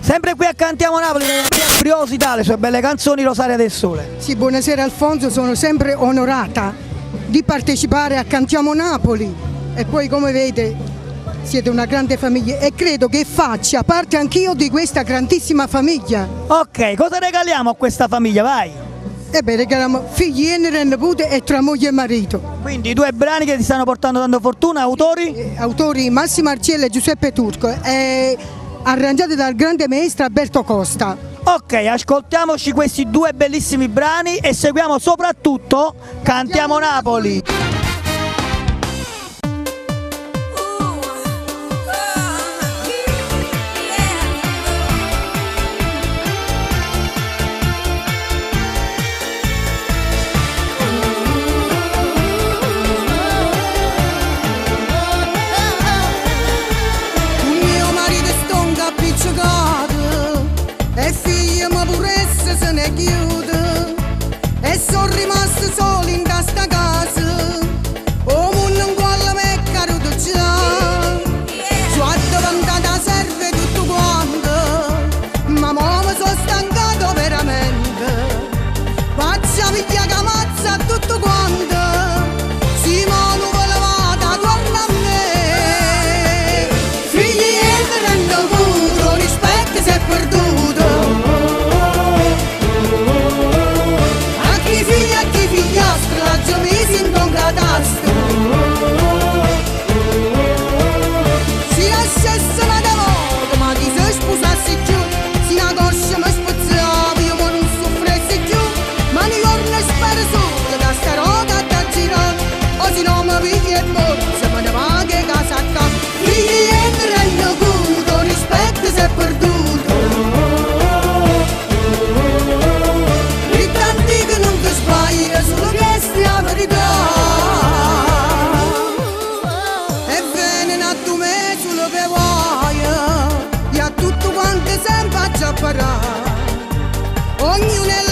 Sempre qui a Cantiamo Napoli, Briosità, le sue belle canzoni, Rosaria del Sole. Sì, buonasera Alfonso, sono sempre onorata di partecipare a Cantiamo Napoli e poi come vede siete una grande famiglia e credo che faccia parte anch'io di questa grandissima famiglia. Ok, cosa regaliamo a questa famiglia? Vai! Ebbene, regaliamo figli e nipote e tra moglie e marito. Quindi 2 brani che ti stanno portando tanto fortuna, autori? Autori Massimo Arciello e Giuseppe Turco, arrangiati dal grande maestro Alberto Costa. Ok, ascoltiamoci questi 2 bellissimi brani e seguiamo soprattutto Cantiamo Napoli. E figlia ma pure essa se ne chiude e sono rimasto solo in questa casa o mondo in quale me è caruto già già davanti serve tutto quanto ma mo mi sono stancato veramente faccia piglia che ammazza tutto quanto si mo non volevate torna a me figli e mi rendo puro rispetto se è perduto. Si lasciasse la volta, ma chi si sposassi giù, si una coscia mi spazzava, io ma non soffressi più, ma ne corno spero solo da sta roca da girare, o se no mi piglia e bozza, ma ne va che casa a capo, figli e mi rendo conto, rispetto se è perduto. I tanti che non ti sbaglia, solo questa è la verità. Ognuno